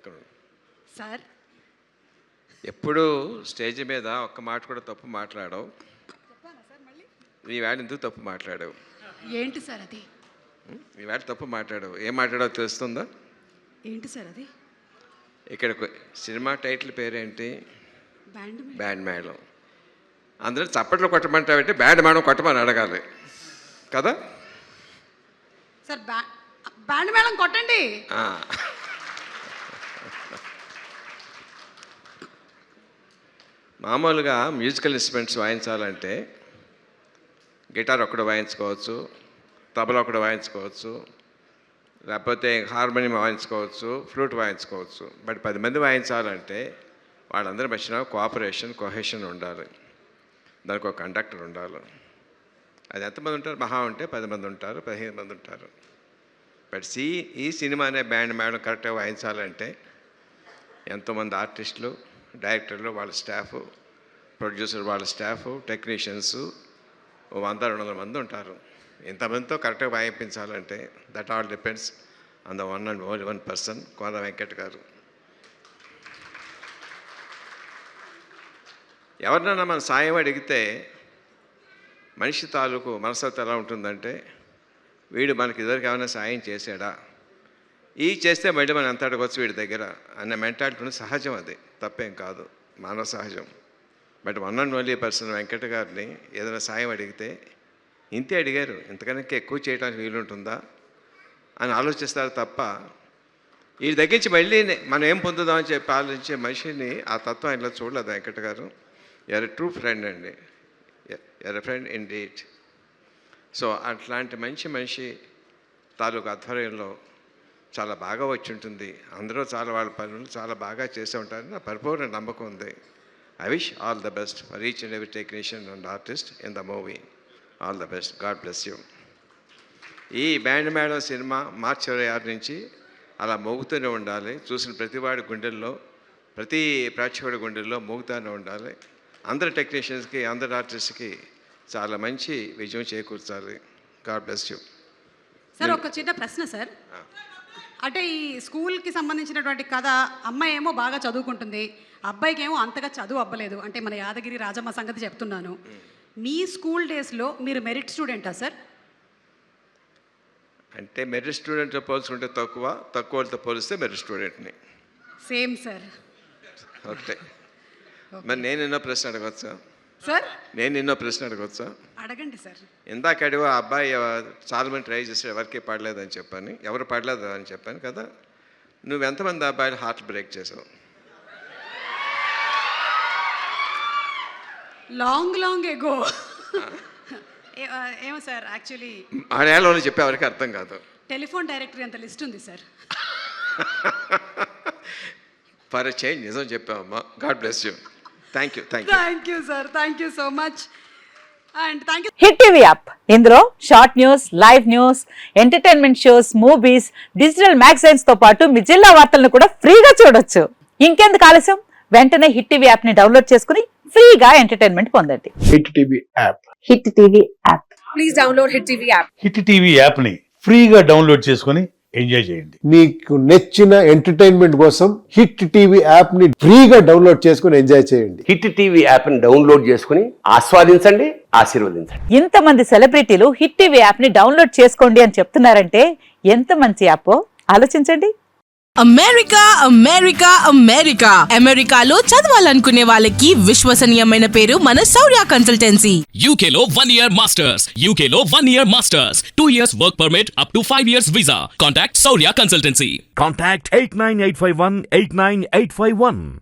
పక్కన సార్ ఎప్పుడు స్టేజ్ మీద ఒక్క మాట కూడా తప్పు మాట్లాడవు. ఈవేళ ఎందుకు తప్పు మాట్లాడావు? ఏంటి సార్ అది? ఈవేళ తప్పు మాట్లాడావు. ఏం మాట్లాడావు తెలుస్తుందా? ఏంటి సార్ అది? ఇక్కడ సినిమా టైటిల్ పేరేంటి? బ్యాండ్ మేళం. అందరూ చప్పట్లు కొట్టమంటావంటే బ్యాండ్ మేళం కొట్టమని అడగాలి కదా సార్. బ్యాండ్ మేళం కొట్టండి. మామూలుగా మ్యూజికల్ ఇన్స్ట్రుమెంట్స్ వాయించాలంటే గిటార్ ఒకటి వాయించుకోవచ్చు, తబలా ఒకటి వాయించుకోవచ్చు, లేకపోతే హార్మోనియం వాయించుకోవచ్చు, ఫ్లూట్ వాయించుకోవచ్చు. బట్ 10 మంది వాయించాలంటే వాళ్ళందరి మధ్యన కోఆపరేషన్, కొహెషన్ ఉండాలి. దానికి ఒక కండక్టర్ ఉండాలి. అది ఎంతమంది ఉంటారు? మహా ఉంటే 10 మంది ఉంటారు, 15 మంది ఉంటారు. బట్ ఈ సినిమా అనే బ్యాండ్ మేడం కరెక్ట్గా వాయించాలంటే ఎంతోమంది ఆర్టిస్టులు, డైరెక్టర్లు, వాళ్ళ స్టాఫ్, ప్రొడ్యూసర్ వాళ్ళ స్టాఫ్, టెక్నీషియన్స్ 100-200 మంది ఉంటారు. ఇంతమందితో కరెక్ట్గా వాయించాలంటే that all depends on the one and only one person, Kona Venkat గారు. ఎవరినైనా మన సాయం అడిగితే మనిషి తాలూకు మనస్తత్వం ఎలా ఉంటుందంటే, వీడు మనకి ఇద్దరికి ఏమైనా సాయం చేశాడా, ఈ చేస్తే మళ్ళీ మనం ఎంత అడగవచ్చు వీడి దగ్గర అనే మెంటాలిటీ సహజం. అది తప్పేం కాదు, మానవ సహజం. But one and only person Venkata గారిని ఏదైనా సాయం అడిగితే ఇంతే అడిగారు, ఇంతకన్నా ఎక్కువ చేయడానికి వీలుంటుందా అని ఆలోచిస్తారు తప్ప వీడి దగ్గరించి మళ్ళీ మనం ఏం పొందుదామని చెప్పి ఆలోచించే మనిషిని ఆ తత్వం ఇలా చూడలేదు వెంకట గారు. ఎర్ ఎ ట్రూ ఫ్రెండ్ అండి, ఎర్ ఎ ఫ్రెండ్ ఇన్ డీట్. సో అట్లాంటి మంచి మనిషి తాలూకు ఆధ్వర్యంలో చాలా బాగా వచ్చి ఉంటుంది. అందరూ చాలా వాళ్ళ పనులు చాలా బాగా చేస్తూ ఉంటారని నా పరిపూర్ణ నమ్మకం ఉంది. I wish all the best for each and every technician and artist in the movie. All the best. God bless you. ఈ బ్యాండ్ మేళం సినిమా మార్చి 26 నుంచి అలా మోగుతూనే ఉండాలి. చూసిన ప్రతివాడి గుండెల్లో, ప్రతి ప్రేక్షకుడి గుండెల్లో మోగుతూనే ఉండాలి. అందరి టెక్నీషియన్స్కి, అందరి ఆర్టిస్ట్కి చాలా మంచి విజయం చేకూర్చాలి. God bless you. సార్ ఒక చిన్న ప్రశ్న సార్. అంటే ఈ స్కూల్కి సంబంధించినటువంటి కథ, అమ్మాయి ఏమో బాగా చదువుకుంటుంది, అబ్బాయికి ఏమో అంతగా చదువు అవ్వలేదు. అంటే మన యాదగిరి రాజమ్మ సంగతి చెప్తున్నాను. మీ స్కూల్ డేస్లో మీరు మెరిట్ స్టూడెంటా సార్? అంటే మెరిట్ స్టూడెంట్తో పోల్చుకుంటే తక్కువతో పోలిస్తే మెరిట్ స్టూడెంట్ని. Same sir. ఓకే. మరి నేను ఎన్నో ప్రశ్న అడగవచ్చా సార్? అడగండి సార్. ఇందాక అడిగి ఆ అబ్బాయి చాలా మంది ట్రై చేస్తే ఎవరికి పడలేదని చెప్పాను, ఎవరు పడలేదు అని చెప్పాను కదా. నువ్వు ఎంతమంది అబ్బాయిలు హార్ట్ బ్రేక్ చేసావు? Long ago. ఏమో సార్, యాక్చువల్లీ ఆ నేలలో చెప్పే ఎవరికి అర్థం కాదు. టెలిఫోన్ డైరెక్టరీ అంత లిస్ట్ ఉంది సార్. ఫర్ చేంజ్ నిజం చెప్పావమ్మా. God bless you. Thank you sir. Thank you so much. And thank you. Hit TV app, ఇందులో short news, live news, entertainment shows, movies, digital magazines తో పాటు మీ జిల్లా వార్తలను కూడా ఫ్రీగా చూడొచ్చు. ఇంకెందుకు ఆలస్యం, వెంటనే హిట్ టీవీ యాప్ ని డౌన్లోడ్ చేసుకుని ఫ్రీగా ఎంటర్టైన్మెంట్ పొందండి. Hit TV app. Hit TV app. Please download hit TV app. Hit TV app ని ఫ్రీగా డౌన్లోడ్ చేసుకుని ఎంజాయ్ చేయండి. మీకు నచ్చిన ఎంటర్టైన్మెంట్ కోసం హిట్ టీవీ యాప్ ని ఫ్రీగా డౌన్లోడ్ చేసుకుని ఎంజాయ్ చేయండి. హిట్ టీవీ యాప్ ని డౌన్లోడ్ చేసుకుని ఆస్వాదించండి, ఆశీర్వదించండి. ఇంతమంది సెలబ్రిటీలు హిట్ టీవీ యాప్ ని డౌన్లోడ్ చేసుకోండి అని చెప్తున్నారంటే ఎంత మంచి యాప్ ఆలోచించండి. అమెరికాలో చదవాలనుకునే వాళ్ళకి విశ్వసనీయమైన పేరు మన శౌర్య కన్సల్టెన్సీ. UK లో 1 year masters, 2 years work permit up to 5 years visa. Contact Saurya Consultancy. Contact 89851 89851.